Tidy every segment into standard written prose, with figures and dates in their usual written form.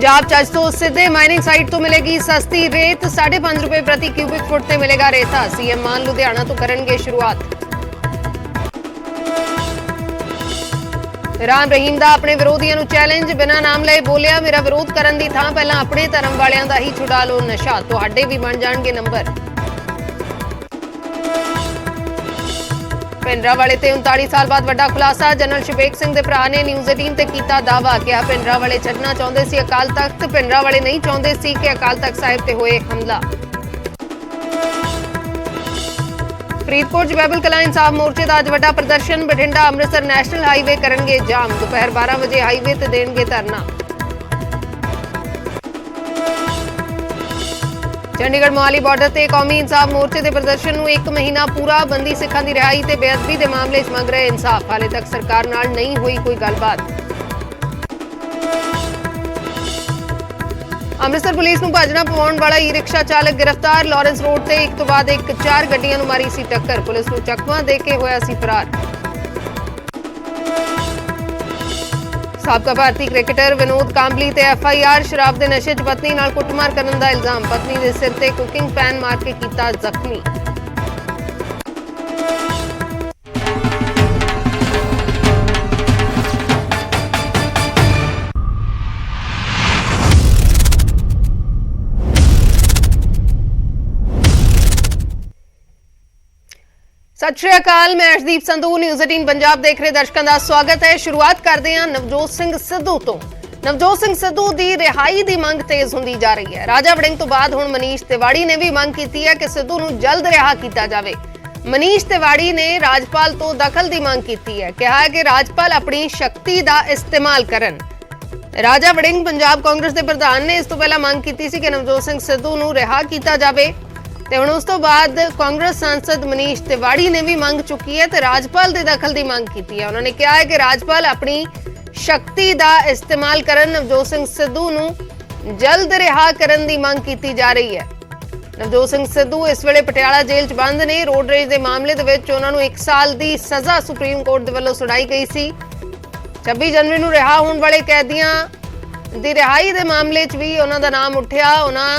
पंजाब च अज तो सीधे माइनिंग साइट तो मिलेगी सस्ती रेत, 5.5 रुपए प्रति क्यूबिक फुट ते मिलेगा रेता। सीएम मान लुधियाना तो करनगे शुरुआत। राम रहीम दा अपने विरोधियों नूं चैलेंज, बिना नाम लए बोलिया मेरा विरोध करन दी थां पहलां अपने धर्म वालियां दा ही छुड़ा लो नशा, तुहाडे भी बन जाणगे नंबर। पिंडरावाले ते 39 साल बाद वड्डा खुलासा, जनरल शबेग सिंह दे भरा ने न्यूज़ 18 ते कीता दावा, कहा पिंडरावाले छड्डना चाहुंदे सी अकाल तख्त, पिंडरावाले नहीं चाहुंदे सी कि अकाल तख्त साहिब ते होए हमला। फरीदकोट च बैबल कलां इंसाफ मोर्चे दा अज वड्डा प्रदर्शन, बठिंडा अमृतसर नैशनल हाईवे करनगे जाम, दोपहर 12 वजे हाईवे ते देणगे धरना। चंडीगढ़ मोहाली बॉर्डर ते कौमी इंसाफ मोर्चे के प्रदर्शन नूं 1 महीना पूरा, बंदी सिखां दी रिहाई ते बेअदबी के मामले च मंग रहे इंसाफ, हाले तक सरकार नाल नहीं हुई कोई गलबात। अमृतसर पुलिस नूं भजना पवाउण वाला ई रिक्शा चालक गिरफ्तार, लॉरेंस रोड ते एक तो बाद एक 4 गड्डियां नूं मारी सी टक्कर, पुलिस नूं चकमा दे के होया सी फरार। साबका भारतीय क्रिकेटर विनोद कांबली ते FIR, शराब के नशे च पत्नी नाल कुटमार करने का इल्जाम, पत्नी के सिर ते कुकिंग पैन मार के कीता जख्मी। सत श्री अकाल, मैं अर्शदीप संधू, न्यूज़ 18 पंजाब देख रहे दर्शकों का स्वागत है। शुरुआत करते हैं नवजोत सिंह सिद्धू तो। नवजोत सिंह सिद्धू की रिहाई की मंग तेज होंदी जा रही है। राजा वड़िंग तो बाद हुण मनीष तिवाड़ी ने भी मंग की है कि सिद्धू नूं जल्द रिहा किया जाए। मनीष तिवाड़ी ने राजपाल तो दखल की मंग की है, कहा है कि राजपाल अपनी शक्ति का इस्तेमाल करन। राजा वड़िंग पंजाब कांग्रेस के प्रधान ने इस तो पहला मंग की कि नवजोत सिंह सिद्धू नूं रिहा किया जाए ते हुण उस तो बाद कांग्रेस सांसद मनीष तिवाड़ी ने भी मंग चुकी है ते राजपाल दे दखल की मंग की है। उन्होंने कहा है कि राजपाल अपनी शक्ति का इस्तेमाल करन, नवजोत सिंह सिद्धू नूं जल्द रिहा करन दी मंग की जा रही है। नवजोत सिंह सिद्धू इस वेले पटियाला जेल च बंद ने। रोड रेज के मामले दे विच उन्हां नूं 1 साल की सज़ा सुप्रीम कोर्ट दे वल्लों सुणाई गई सी। 26 जनवरी नूं रिहा होण वाले कैदियां दी रिहाई दे मामले च भी उन्हां दा नाम उठिया। उन्हां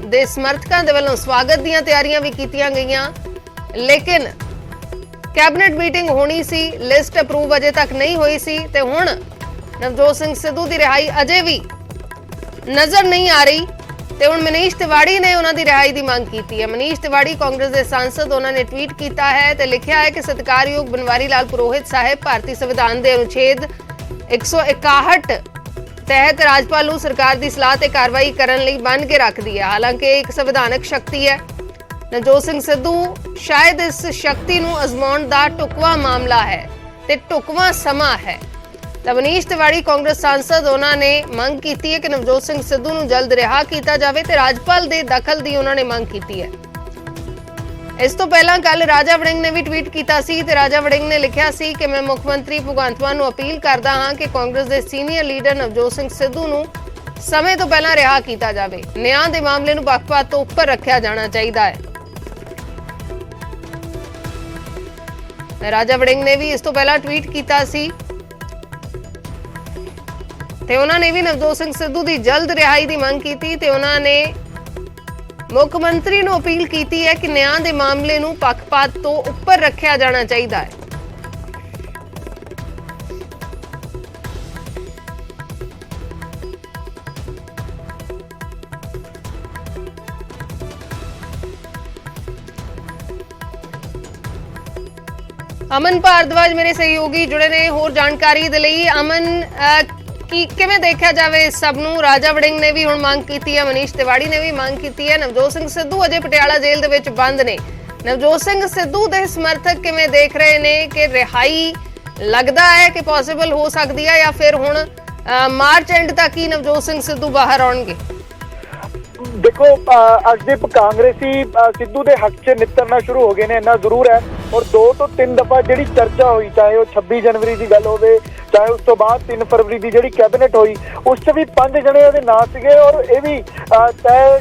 दे समर्थकों के वल्लों स्वागत दीयां तैयारियां भी कीतियां गईयां, लेकिन कैबिनेट मीटिंग होनी सी, लिस्ट अप्रूव अजे तक नहीं हुई सी ते हुण नवजोत सिंह सिद्धू की रिहाई अजे भी नजर नहीं आ रही ते हुण मनीष तिवाड़ी ने उन्हां दी रिहाई की मांग की है। मनीष तिवाड़ी कांग्रेस के सांसद, उन्होंने ट्वीट किया है ते लिखा है कि सत्कारयोग बनवारी लाल पुरोहित साहिब भारतीय संविधान के अनुच्छेद 161 तहत राजपाल नूं सरकार की सलाह ते कार्रवाई करने लई बन के रख दी है। हालांकि एक संविधानक शक्ति है, नवजोत सिंह सिद्धू शायद इस शक्ति नूं अजमाउण दा ढुकवां मामला है ते ढुकवां समा है। तो मनीष तिवाड़ी कांग्रेस सांसद, उन्होंने मंग की है कि नवजोत सिंह सिद्धू नूं जल्द रिहा किया जाए ते राजपाल दे दखल की उन्होंने मंग की है। इस तो पहला कल राजा वड़िंग ने भी ट्वीट किया सी ते राजा वड़िंग ने लिखा सी कि मैं मुख्यमंत्री भगवंत मान नूं अपील करदा हां कि कांग्रेस के सीनियर लीडर नवजोत सिंह सिद्धू नूं समय तो पहला रिहा किया जाए। न्याय के मामले नूं पक्षपात तो उपर रखा जाना चाहिए है। राजा वड़िंग ने भी इस तो पहला ट्वीट किया सी ते उन्होंने भी नवजोत सिंह सिद्धू की जल्द रिहाई की मंग की ते उन्होंने मुख्यमंत्री नूं अपील की है कि न्याय के मामले नूं पक्षपात तो उपर रखा जाना चाहिए है। अमन भारद्वाज मेरे सहयोगी जुड़े ने होर जानकारी दे लई। अमन, कि किवें देखा जाए इस सब नूं? राजा वड़िंग ने भी हुण मंग की है, मनीष तिवाड़ी ने भी मंग की है, नवजोत सिंह सिद्धू अजे पटियाला जेल दे विच बंद ने। नवजोत सिंह सिद्धू दे समर्थक किवें देख रहे ने कि रिहाई लगदा है कि पॉसिबल हो सकती है या फिर हुण मार्च एंड तक ही नवजोत सिंह सिद्धू बाहर आउणगे? देखो अर्शदीप, कांग्रेसी सिद्धू के हक च नितरना शुरू हो गए ने, इन्ना जरूर है। और 2 तो 3 दफा जी चर्चा हुई, चाहे वो 26 जनवरी की गल हो, चाहे उस तो बाद 3 फरवरी की जी कैबिनेट हुई, उस भी 5 जने नाम सीगे और ये भी तय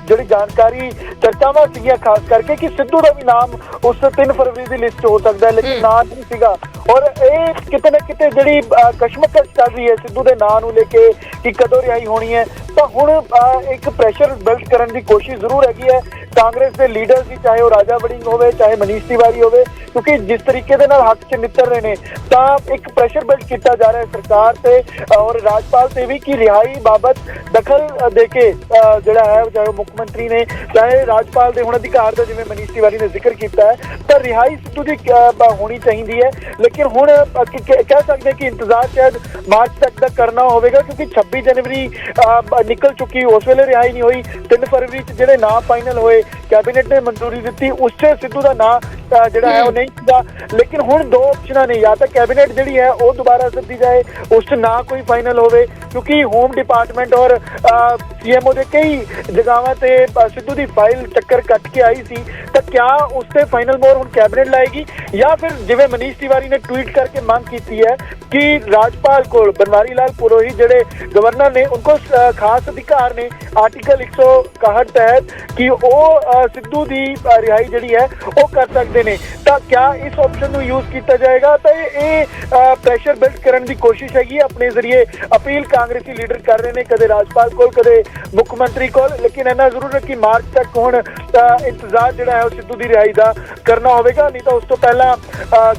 ਜਿਹੜੀ ਜਾਣਕਾਰੀ ਚਰਚਾਵਾਂ ਸੀਗੀਆਂ ਖਾਸ ਕਰਕੇ ਕਿ ਸਿੱਧੂ ਦਾ ਵੀ ਨਾਮ ਉਸ 3 ਫਰਵਰੀ ਦੀ ਲਿਸਟ 'ਚ ਹੋ ਸਕਦਾ ਹੈ, ਲੇਕਿਨ ਨਾਂ ਨਹੀਂ ਸੀਗਾ। ਔਰ ਇਹ ਕਿਤੇ ਨਾ ਕਿਤੇ ਜਿਹੜੀ ਕਸ਼ਮਕਸ਼ ਚੱਲ ਰਹੀ ਹੈ ਸਿੱਧੂ ਦੇ ਨਾਂ ਨੂੰ ਲੈ ਕੇ ਕਿ ਕਦੋਂ ਰਿਹਾਈ ਹੋਣੀ ਹੈ, ਤਾਂ ਹੁਣ ਇੱਕ ਪ੍ਰੈਸ਼ਰ ਬਿਲਡ ਕਰਨ ਦੀ ਕੋਸ਼ਿਸ਼ ਜ਼ਰੂਰ ਹੈਗੀ ਹੈ ਕਾਂਗਰਸ ਦੇ ਲੀਡਰ ਦੀ, ਚਾਹੇ ਉਹ ਰਾਜਾ ਵੜਿੰਗ ਹੋਵੇ ਚਾਹੇ ਮਨੀਸ਼ ਤਿਵਾਰੀ ਹੋਵੇ, ਕਿਉਂਕਿ ਜਿਸ ਤਰੀਕੇ ਦੇ ਨਾਲ ਹੱਕ 'ਚ ਨਿੱਤਰ ਰਹੇ ਨੇ ਤਾਂ ਇੱਕ ਪ੍ਰੈਸ਼ਰ ਬਿਲਡ ਕੀਤਾ ਜਾ ਰਿਹਾ ਹੈ ਸਰਕਾਰ ਤੇ ਔਰ ਰਾਜਪਾਲ ਤੇ ਵੀ ਕਿ ਰਿਹਾਈ ਬਾਬਤ ਦਖਲ ਦੇ ਕੇ ਜਿਹੜਾ ਹੈ ਚਾਹੇ ਮੁੱਖ ਮੰਤਰੀ ਨੇ ਚਾਹੇ ਰਾਜਪਾਲ ਦੇ ਹੁਣ ਅਧਿਕਾਰ ਦਾ ਜਿਵੇਂ ਮਨੀਸ਼ ਤਿਵਾਰੀ ਨੇ ਜ਼ਿਕਰ ਕੀਤਾ ਹੈ, ਤਾਂ ਰਿਹਾਈ ਸਿੱਧੂ ਦੀ ਹੋਣੀ ਚਾਹੀਦੀ ਹੈ। ਲੇਕਿਨ ਹੁਣ ਕਹਿ ਸਕਦੇ ਕਿ ਇੰਤਜ਼ਾਰ ਸ਼ਾਇਦ ਮਾਰਚ ਤੱਕ ਦਾ ਕਰਨਾ ਹੋਵੇਗਾ, ਕਿਉਂਕਿ 26 ਜਨਵਰੀ ਨਿਕਲ ਚੁੱਕੀ, ਉਸ ਵੇਲੇ ਰਿਹਾਈ ਨਹੀਂ ਹੋਈ। 3 ਫਰਵਰੀ 'ਚ ਜਿਹੜੇ ਨਾਂ ਫਾਈਨਲ ਹੋਏ ਕੈਬਨਿਟ ਨੇ ਮਨਜ਼ੂਰੀ ਦਿੱਤੀ, ਉਸ 'ਚ ਸਿੱਧੂ ਦਾ ਨਾਂ ਜਿਹੜਾ ਹੈ ਉਹ ਨਹੀਂ ਸੀਗਾ। ਲੇਕਿਨ ਹੁਣ ਦੋ ਆਪਸ਼ਨਾਂ ਨੇ, ਜਾਂ ਤਾਂ ਕੈਬਨਿਟ ਜਿਹੜੀ ਹੈ ਉਹ ਦੁਬਾਰਾ ਸੱਦੀ ਜਾਏ, ਉਸ 'ਚ ਨਾ ਕੋਈ ਫਾਈਨਲ ਹੋਵੇ, ਕਿਉਂਕਿ ਹੋਮ ਡਿਪਾਰਟਮੈਂਟ ਔਰ ਸੀਐਮਓ ਦੇ ਕਈ ਜਗ੍ਹਾਵਾਂ ਤੇ ਸਿੱਧੂ ਦੀ ਫਾਈਲ ਚੱਕਰ ਕੱਟ ਕੇ ਆਈ ਸੀ, ਤਾਂ ਕਿਆ ਉਸ ਤੇ ਫਾਈਨਲ ਮੋਹਰ ਹੁਣ ਕੈਬਨਿਟ ਲਾਏਗੀ, ਜਾਂ ਫਿਰ ਜਿਵੇਂ ਮਨੀਸ਼ ਤਿਵਾਰੀ ਨੇ ਟਵੀਟ ਕਰਕੇ ਮੰਗ ਕੀਤੀ ਹੈ ਕਿ ਰਾਜਪਾਲ ਕੋਲ बनवारी लाल पुरोहित ਜਿਹੜੇ गवर्नर ने उनको खास अधिकार ने आर्टिकल 161 तहत कि ਉਹ ਸਿੱਧੂ ਦੀ ਰਿਹਾਈ ਜਿਹੜੀ ਹੈ ਉਹ ਕਰ ਸਕਦੇ ਨੇ, ਤਾਂ ਕਿਆ ਇਸ ਆਪਸ਼ਨ ਨੂੰ ਯੂਜ਼ ਕੀਤਾ ਜਾਏਗਾ। ਤਾਂ ਇਹ ਪ੍ਰੈਸ਼ਰ ਬਿਲਡ ਕਰਨ ਦੀ ਕੋਸ਼ਿਸ਼ ਹੈਗੀ ਆਪਣੇ ਜ਼ਰੀਏ, ਅਪੀਲ ਕਾਂਗਰਸੀ ਲੀਡਰ ਕਰ ਰਹੇ ਨੇ ਕਦੇ ਰਾਜਪਾਲ ਕੋਲ ਕਦੇ ਮੁੱਖ ਮੰਤਰੀ ਕੋਲ। ਲੇਕਿਨ ਇਹਨਾਂ ਜ਼ਰੂਰ ਹੈ ਕਿ ਮਾਰਚ ਤੱਕ ਹੁਣ ਇੰਤਜ਼ਾਰ ਜਿਹੜਾ ਹੈ ਉਹ ਸਿੱਧੂ ਦੀ ਰਿਹਾਈ ਦਾ ਕਰਨਾ ਹੋਵੇਗਾ, ਨਹੀਂ ਤਾਂ ਉਸ ਤੋਂ ਪਹਿਲਾਂ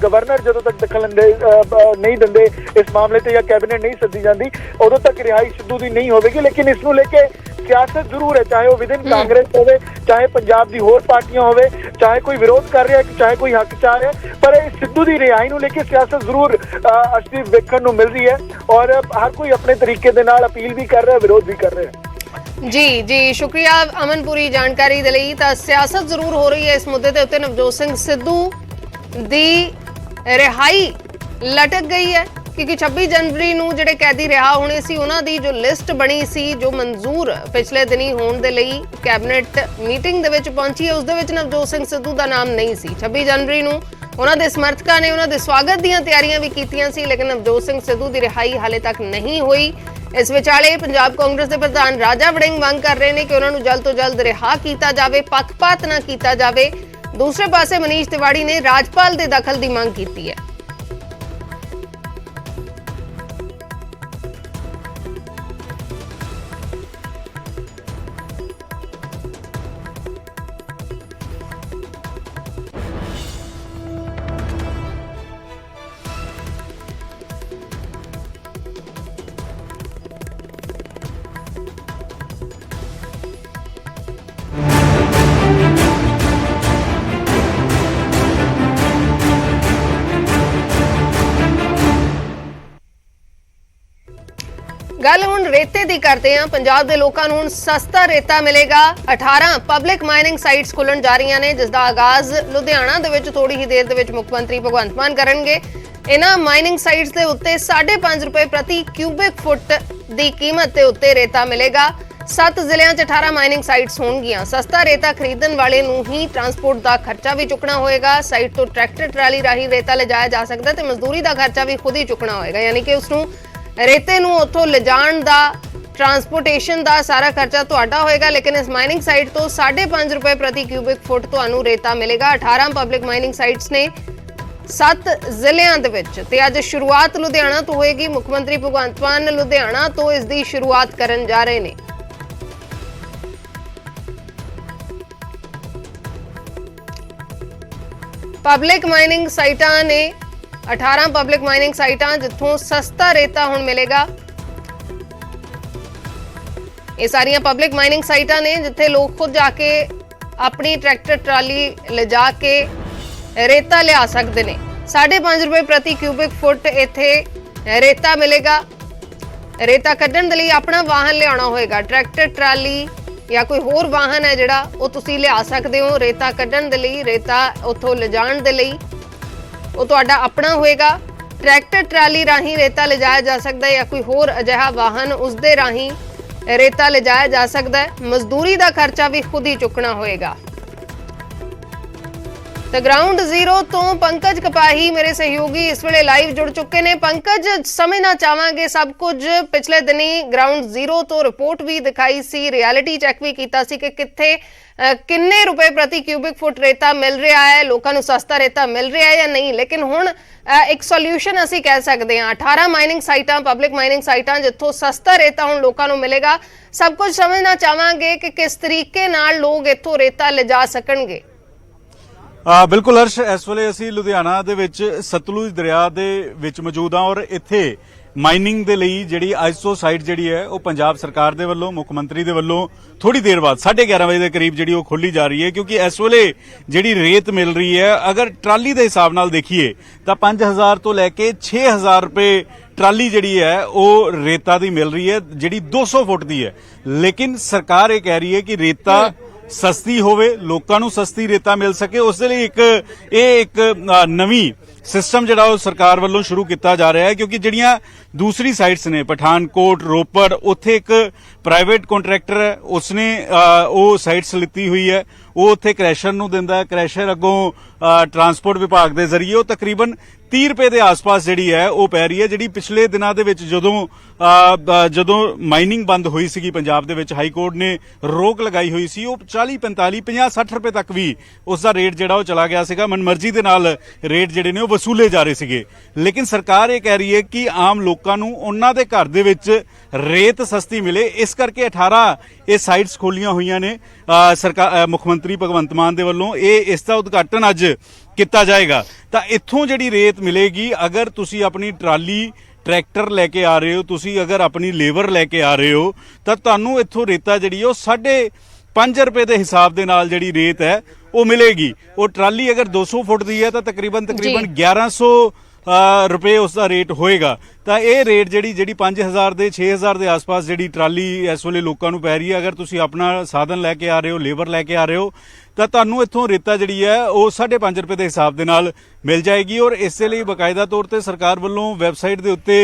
ਗਵਰਨਰ ਜਦੋਂ ਤੱਕ ਦਖਲ ਨਹੀਂ ਦਿੰਦੇ ਇਸ ਮਾਮਲੇ ਤੇ ਜਾਂ ਕੈਬਨਿਟ ਨਹੀਂ ਸੱਦੀ ਜਾਂਦੀ ਉਦੋਂ ਤੱਕ ਰਿਹਾਈ ਸਿੱਧੂ ਦੀ ਨਹੀਂ ਹੋਵੇਗੀ। ਲੇਕਿਨ ਇਸ ਨੂੰ ਲੈ ਕੇ ਸਿਆਸਤ ਜ਼ਰੂਰ ਹੈ, ਚਾਹੇ ਉਹ ਵਿਦਿਨ ਕਾਂਗਰਸ ਹੋਵੇ ਚਾਹੇ ਪੰਜਾਬ ਦੀ ਹੋਰ ਪਾਰਟੀਆਂ ਹੋਵੇ, ਚਾਹੇ ਕੋਈ ਵਿਰੋਧ ਕਰ ਰਿਹਾ ਚਾਹੇ ਕੋਈ ਹੱਕ ਚਾਹ ਰਿਹਾ, ਪਰ ਇਹ ਸਿੱਧੂ ਦੀ ਰਿਹਾਈ ਨੂੰ ਲੈ ਕੇ ਸਿਆਸਤ ਜ਼ਰੂਰ ਅਸੀਂ ਵੇਖਣ ਨੂੰ ਮਿਲ ਰਹੀ ਹੈ ਔਰ ਹਰ ਕੋਈ ਆਪਣੇ ਤਰੀਕੇ ਦੇ ਨਾਲ ਅਪੀਲ ਵੀ ਕਰ ਰਿਹਾ, ਵਿਰੋਧ ਵੀ ਕਰ ਰਿਹਾ। ਜੀ ਸ਼ੁਕਰੀਆ ਅਮਨਪੁਰੀ ਜਾਣਕਾਰੀ ਦੇ ਲਈ। ਤਾਂ ਸਿਆਸਤ ਜ਼ਰੂਰ ਹੋ ਰਹੀ ਹੈ ਇਸ ਮੁੱਦੇ ਦੇ ਉੱਤੇ। ਨਵਜੋਤ ਸਿੰਘ ਸਿੱਧੂ ਦੀ ਰਿਹਾਈ ਲਟਕ ਗਈ ਹੈ ਕਿਉਂਕਿ 26 ਜਨਵਰੀ ਨੂੰ ਜਿਹੜੇ ਕੈਦੀ ਰਿਹਾ ਹੋਣੇ ਸੀ ਉਹਨਾਂ ਦੀ ਜੋ ਲਿਸਟ ਬਣੀ ਸੀ ਜੋ ਮਨਜ਼ੂਰ ਪਿਛਲੇ ਦਿਨੀ ਹੋਣ ਦੇ ਲਈ ਕੈਬਨਿਟ ਮੀਟਿੰਗ ਦੇ ਵਿੱਚ ਪਹੁੰਚੀ ਹੈ, ਉਸ ਦੇ ਵਿੱਚ ਨਵਜੋਤ ਸਿੰਘ ਸਿੱਧੂ ਦਾ ਨਾਮ ਨਹੀਂ ਸੀ। 26 ਜਨਵਰੀ ਨੂੰ ਉਹਨਾਂ ਦੇ ਸਮਰਥਕਾਂ ਨੇ ਉਹਨਾਂ ਦੇ ਸਵਾਗਤ ਦੀਆਂ ਤਿਆਰੀਆਂ ਵੀ ਕੀਤੀਆਂ ਸੀ, ਲੇਕਿਨ ਨਵਜੋਤ ਸਿੰਘ ਸਿੱਧੂ ਦੀ ਰਿਹਾਈ ਹਾਲੇ ਤੱਕ ਨਹੀਂ ਹੋਈ। ਇਸ ਵਿਚਾਲੇ ਪੰਜਾਬ ਕਾਂਗਰਸ ਦੇ ਪ੍ਰਧਾਨ ਰਾਜਾ ਵੜਿੰਗ ਮੰਗ ਕਰ ਰਹੇ ਨੇ ਕਿ ਉਹਨਾਂ ਨੂੰ ਜਲਦ ਤੋਂ ਜਲਦ ਰਿਹਾ ਕੀਤਾ ਜਾਵੇ, ਪੱਖਪਾਤ ਨਾ ਕੀਤਾ ਜਾਵੇ। ਦੂਸਰੇ ਪਾਸੇ ਮਨੀਸ਼ ਤਿਵਾੜੀ ਨੇ ਰਾਜਪਾਲ ਦੇ ਦਖਲ ਦੀ ਮੰਗ ਕੀਤੀ ਹੈ। ਗੱਲ ਹੁਣ ਰੇਤੇ ਦੀ ਕਰਦੇ ਹਾਂ। ਪੰਜਾਬ ਦੇ ਲੋਕਾਂ ਨੂੰ ਹੁਣ ਸਸਤਾ ਰੇਤਾ ਮਿਲੇਗਾ। 18 ਪਬਲਿਕ ਮਾਈਨਿੰਗ ਸਾਈਟਸ ਖੁੱਲਣ ਜਾ ਰਹੀਆਂ ਨੇ, ਜਿਸ ਦਾ ਆਗਾਜ਼ ਲੁਧਿਆਣਾ ਦੇ ਵਿੱਚ ਥੋੜੀ ਹੀ ਦੇਰ ਦੇ ਵਿੱਚ ਮੁੱਖ ਮੰਤਰੀ ਭਗਵੰਤ ਮਾਨ ਕਰਨਗੇ। ਇਹਨਾਂ ਮਾਈਨਿੰਗ ਸਾਈਟਸ ਦੇ ਉੱਤੇ 5.5 ਰੁਪਏ ਪ੍ਰਤੀ ਕਿਊਬਿਕ ਫੁੱਟ ਦੀ ਕੀਮਤ ਦੇ ਉੱਤੇ ਰੇਤਾ ਮਿਲੇਗਾ। 7 ਜ਼ਿਲ੍ਹਿਆਂ 'ਚ 18 ਮਾਈਨਿੰਗ ਸਾਈਟਸ ਹੋਣਗੀਆਂ। ਸਸਤਾ ਰੇਤਾ ਖਰੀਦਣ ਵਾਲੇ ਨੂੰ ਹੀ ਟਰਾਂਸਪੋਰਟ ਦਾ ਖਰਚਾ ਵੀ ਚੁੱਕਣਾ ਹੋਏਗਾ। ਸਾਈਟ ਤੋਂ ਟਰੈਕਟਰ ਟਰਾਲੀ ਰਾਹੀਂ ਰੇਤਾ ਲਿਜਾਇਆ ਜਾ ਸਕਦਾ ਤੇ ਮਜ਼ਦੂਰੀ ਦਾ ਖਰਚਾ ਵੀ ਖੁਦ ਹੀ ਚੁੱਕਣਾ ਹੋਏਗਾ, ਯਾਨੀ ਕਿ ਉਸ ਨੂੰ ਰੇਤੇ ਨੂੰ ਉੱਥੋਂ ਲਿਜਾਣ ਦਾ ਟਰਾਂਸਪੋਰਟੇਸ਼ਨ ਦਾ ਸਾਰਾ ਖਰਚਾ ਤੁਹਾਡਾ ਹੋਏਗਾ। ਲੇਕਿਨ ਇਸ ਮਾਈਨਿੰਗ ਸਾਈਟ ਤੋਂ 5.5 ਰੁਪਏ ਪ੍ਰਤੀ ਕਿਊਬਿਕ ਫੁੱਟ ਤੁਹਾਨੂੰ ਰੇਤਾ ਮਿਲੇਗਾ। 18 ਪਬਲਿਕ ਮਾਈਨਿੰਗ ਸਾਈਟਸ ਨੇ 7 ਜ਼ਿਲ੍ਹਿਆਂ ਦੇ ਵਿੱਚ ਤੇ ਅੱਜ ਸ਼ੁਰੂਆਤ ਲੁਧਿਆਣਾ ਤੋਂ ਹੋਏਗੀ। ਮੁੱਖ ਮੰਤਰੀ ਭਗਵੰਤ ਮਾਨ ਲੁਧਿਆਣਾ ਤੋਂ ਇਸ ਦੀ ਸ਼ੁਰੂਆਤ ਕਰਨ ਜਾ ਰਹੇ ਨੇ। ਪਬਲਿਕ ਮਾਈਨਿੰਗ ਸਾਈਟਾਂ ਨੇ 18 ਪਬਲਿਕ ਮਾਈਨਿੰਗ ਸਾਈਟਾਂ ਜਿੱਥੋਂ ਸਸਤਾ ਰੇਤਾ ਹੁਣ ਮਿਲੇਗਾ। ਇਹ ਸਾਰੀਆਂ ਪਬਲਿਕ ਮਾਈਨਿੰਗ ਸਾਈਟਾਂ ਨੇ ਜਿੱਥੇ ਲੋਕ ਖੁਦ ਜਾ ਕੇ ਆਪਣੀ ਟਰੈਕਟਰ ਟਰਾਲੀ ਲਿਜਾ ਕੇ ਰੇਤਾ ਲਿਆ ਸਕਦੇ ਨੇ। 5.5 ਰੁਪਏ ਪ੍ਰਤੀ ਕਿਊਬਿਕ ਫੁੱਟ ਇੱਥੇ ਰੇਤਾ ਮਿਲੇਗਾ। ਰੇਤਾ ਕੱਢਣ ਦੇ ਲਈ ਆਪਣਾ ਵਾਹਨ ਲਿਆਉਣਾ ਹੋਏਗਾ। ਟਰੈਕਟਰ ਟਰਾਲੀ ਜਾਂ ਕੋਈ ਹੋਰ ਵਾਹਨ ਹੈ ਜਿਹੜਾ ਉਹ ਤੁਸੀਂ ਲਿਆ ਸਕਦੇ ਹੋ ਰੇਤਾ ਕੱਢਣ ਦੇ ਲਈ, ਰੇਤਾ ਉੱਥੋਂ ਲਿਜਾਣ ਦੇ ਲਈ ਉਹ ਤੁਹਾਡਾ ਆਪਣਾ ਹੋਏਗਾ। ਟਰੈਕਟਰ ਟਰਾਲੀ ਰਾਹੀਂ ਰੇਤਾ ਲਿਜਾਇਆ ਜਾ ਸਕਦਾ ਹੈ ਜਾਂ ਕੋਈ ਹੋਰ ਅਜਿਹਾ ਵਾਹਨ ਉਸ ਦੇ ਰਾਹੀਂ ਰੇਤਾ ਲਿਜਾਇਆ ਜਾ ਸਕਦਾ ਹੈ। ਮਜ਼ਦੂਰੀ ਦਾ ਖਰਚਾ ਵੀ ਖੁਦ ਹੀ ਚੁੱਕਣਾ ਹੋਏਗਾ। तो ग्राउंड जीरो तो पंकज कपाही मेरे सहयोगी इस वेले लाइव जुड़ चुके ने। पंकज, समझना चाहांगे सब कुछ पिछले दिनी ग्राउंड जीरो तो रिपोर्ट भी दिखाई सी, रियलिटी चैक भी कीता सी कि कित्थे किन्ने रुपए प्रति क्यूबिक फुट रेता मिल रहा है, लोगों को सस्ता रेता मिल रहा है या नहीं। लेकिन हुण एक सोल्यूशन असीं कह सकते हैं, 18 माइनिंग साइटां पब्लिक माइनिंग साइटां जिथों सस्ता रेता हुण लोगों को मिलेगा। सब कुछ समझना चाहांगे कि किस तरीके नाल लोग इत्थों रेता लिजा सकणगे। बिल्कुल हर्ष, इस वेले असीं लुधियाना दे विच सतलुज दरिया दे विच मौजूद हां और इत्थे माइनिंग दे लई जिहड़ी आईसो साइट जिहड़ी है वो पंजाब सरकार दे वल्लों मुख मंत्री दे वल्लों थोड़ी देर बाद 11:30 बजे के करीब जिहड़ी वो खोली जा रही है, क्योंकि इस वेले जिहड़ी रेत मिल रही है अगर ट्राली दे हिसाब नाल देखीए तां 5000 तो लैके 6000 रुपए ट्राली जिहड़ी है वो रेता दी मिल रही है, जिहड़ी 200 फुट दी है। लेकिन सरकार ये कह रही है कि रेता सस्ती होवे, लोकां नूं सस्ती रेता मिल सके, उस दे लई एक नवीं सिस्टम जिहड़ा वो सरकार वल्लों शुरू किया जा रहा है। क्योंकि जिहड़ियां दूसरी साइट्स ने पठानकोट रोपड़, उत्थे एक प्राइवेट कॉन्ट्रैक्टर है, उसने वो साइट्स लिती हुई है, वो उत्थे क्रैशर नूं दिंदा है, क्रैशर अगों ट्रांसपोर्ट विभाग दे जरिए वो तकरीबन 30 रुपए के आस-पास जिहड़ी है वो पै रही है। जिहड़ी पिछले दिनां दे विच जदों माइनिंग बंद हुई सीगी पंजाब दे विच, हाई कोर्ट ने रोक लगाई हुई सी, वो 40 45 50 60 रुपए तक भी उसका रेट जिहड़ा वो चला गया सीगा। मनमर्जी दे नाल रेट जिहड़े ने वो वसूले जा रहे सीगे। लेकिन सरकार ये कह रही है कि आम लोकां नूं उन्हां दे घर दे विच रेत सस्ती मिले, इस करके 18 ये साइट्स खोलियां हुई ने। सरकार मुख मंत्री भगवंत मान दे वल्लों इसका उद्घाटन अज किया जाएगा। तो इत्थों जिहड़ी रेत मिलेगी, अगर तुसी अपनी ट्राली ट्रैक्टर लैके आ रहे हो, तुसी अगर अपनी लेबर लैके आ रहे हो, तो तुहानूं इत्थों रेता जिहड़ी वो 5.5 रुपए के हिसाब दे नाल जिहड़ी रेत है वो मिलेगी। वो ट्राली अगर 200 फुट दी है तो तकरीबन 1100 रुपए उसका रेट होएगा। तो ये रेट जिहड़ी 5000 ਦੇ 6000 ਦੇ आस-पास जिहड़ी ट्राली इस वेले लोकां नूं पै रही है, अगर तुसी अपना साधन लैके आ रहे हो, लेबर लैके आ रहे हो, तो तुहानूं इत्थों रेता जिहड़ी है वो 5.5 रुपए के हिसाब दे नाल मिल जाएगी। और इस लई बकायदा तौर पर सरकार वल्लों वैबसाइट के उत्ते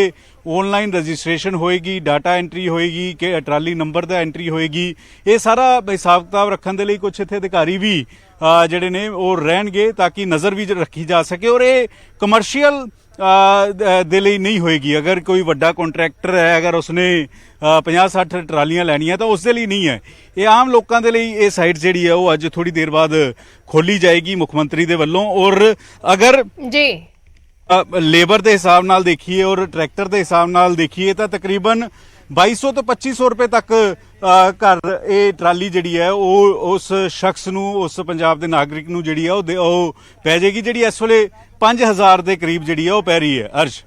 ऑनलाइन रजिस्ट्रेशन होएगी, डाटा एंट्री होएगी, कि ट्राली नंबर दा एंट्री होएगी। ये सारा हिसाब किताब रखने के लिए कुछ इत्थे अधिकारी भी जिहड़े ने वो रहणगे, ताकि नज़र भी रखी जा सके। और ये कमर्शियल दे लई नहीं होएगी। अगर कोई वड्डा कॉन्ट्रैक्टर है, अगर उसने 50-60 ट्रालियां लैनियां तो उसके लिए नहीं है, ये आम लोगों के लिए ये साइट जिहड़ी है वो अज थोड़ी देर बाद खोली जाएगी मुख मंत्री दे वल्लों। और अगर जी लेबर के हिसाब नाल देखिए और ट्रैक्टर के हिसाब नाल देखिए तो तकरीबन 2200 तो 2500 रुपए तक घर ये ट्राली जिहड़ी है वो उस शख्स नूं, उस पंजाब के नागरिक नूं जिहड़ी है वो पै जाएगी, जिहड़ी इस वेले 5000 के करीब जिहड़ी है वो पै रही है। अर्श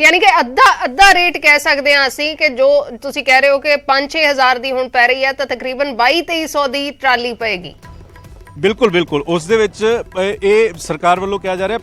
यानी कि अद्धा रेट कह सकते हैं असीं कि जो तुसीं कह रहे हो कि 5-6 हज़ार दी हुण पै रही है तो तकरीबन 2200-2300 दी ट्राली पएगी। बिल्कुल बिल्कुल, उस दे विच ये सरकार वालों कहा जा रहा है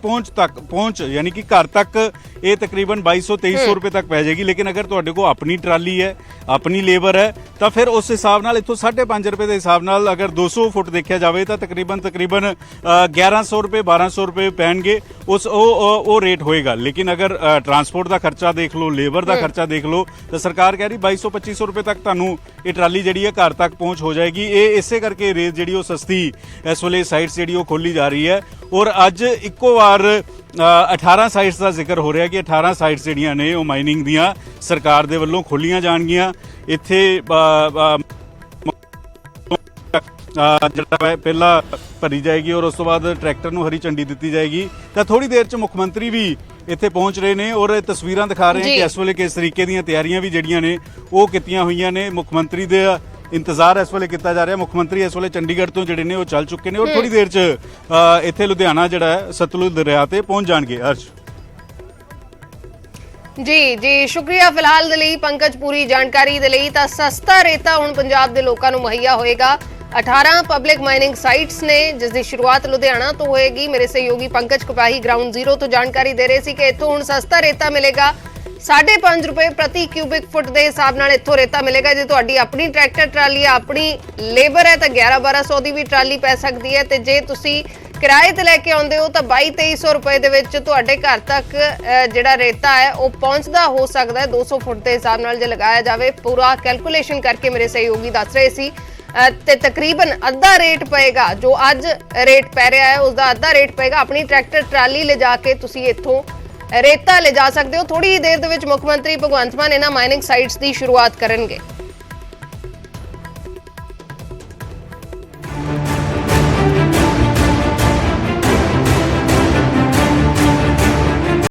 पहुंच यानी कि घर तक ये तकरीबन 2200-2300 रुपए तक पै जाएगी। लेकिन अगर तुहाडे कोल अपनी ट्राली है, अपनी लेबर है, तो फिर उस हिसाब नाल इत्थों 5.5 रुपए के हिसाब नाल अगर 200 फुट देखा जाए तो तकरीबन 1100 रुपए 1200 रुपए पैणगे, उस वो रेट होएगा। लेकिन अगर ट्रांसपोर्ट का खर्चा देख लो, लेबर का खर्चा देख लो, तो सरकार कह रही 2200-2500 रुपए तक तुहानूं ये ट्राली जिहड़ी है घर तक पहुंच हो जाएगी। ये इसे करके रेट जिहड़ी वो सस्ती इस वेले साइट्स जिहड़ी वो खोली जा रही है। और अज इक्को वार 18 साइट्स का जिक्र हो रहा है कि 18 साइट्स जिहड़ियां ने वो माइनिंग दियां सरकार दे वल्लों खोलियां जाणगियां। इत्थे पहला भरी जाएगी और उस तो बाद ट्रैक्टर नूं हरी झंडी दी जाएगी। तो थोड़ी देर च मुख मंत्री भी इत्थे पहुंच रहे हैं और तस्वीरां दिखा रहे हैं कि इस वेले किस तरीके दीयां तैयारियां भी जिहड़ियां ने वो कीतियां होईयां ने। मुख मंत्री दे इंतजार इस वेले किया जा रहा है। मुख मंत्री इस वेले चंडीगढ़ तो जिहड़े ने वो चल चुके हैं और थोड़ी देर च इत्थे लुधियाना जिहड़ा है सतलुज दरिया ते पहुंच जाणगे। अर्श जी शुक्रिया फिलहाल दे लई पंकज, पूरी जानकारी दे लई। तां सस्ता रेता हुण पंजाब दे लोकां नूं मुहैया होएगा। 18 पब्लिक माइनिंग साइट्स ने जिसकी शुरुआत लुधियाना तो होएगी। मेरे सहयोगी पंकज कपाही ग्राउंड जीरो तो जानकारी दे रहे सी कि इत्थों हुण सस्ता रेता मिलेगा। 5.5 रुपए प्रति क्यूबिक फुट के हिसाब नाल इत्थों रेता मिलेगा। जे तुहाडी अपनी ट्रैक्टर ट्राली है, अपनी लेबर है, तो 1100-1200 की भी ट्राली पै सकती है। तो जे तुसी किराए ते लैके आउंदे हो तो 2200-2300 रुपए दे विच तुहाडे घर तक जिहड़ा रेता है वो पहुंचदा हो सकदा है 200 फुट के हिसाब नाल जे लगाया जाए। पूरा कैलकुलेशन करके मेरे सहयोगी दस रहे सी। ਤੇ ਤਕਰੀਬਨ ਅੱਧਾ ਰੇਟ ਪਏਗਾ, ਜੋ ਅੱਜ ਰੇਟ ਪੈ ਰਿਹਾ ਹੈ ਉਸਦਾ ਅੱਧਾ ਰੇਟ ਪਏਗਾ। ਆਪਣੀ ਟਰੈਕਟਰ ਟਰਾਲੀ ਲਿਜਾ ਕੇ ਤੁਸੀਂ ਇੱਥੋਂ ਰੇਤਾ ਲਿਜਾ ਸਕਦੇ ਹੋ। ਥੋੜੀ ਹੀ ਦੇਰ ਦੇ ਵਿੱਚ ਮੁੱਖ ਮੰਤਰੀ ਭਗਵੰਤ ਮਾਨ ਇਹਨਾਂ ਮਾਈਨਿੰਗ ਸਾਈਟਸ ਦੀ ਸ਼ੁਰੂਆਤ ਕਰਨਗੇ।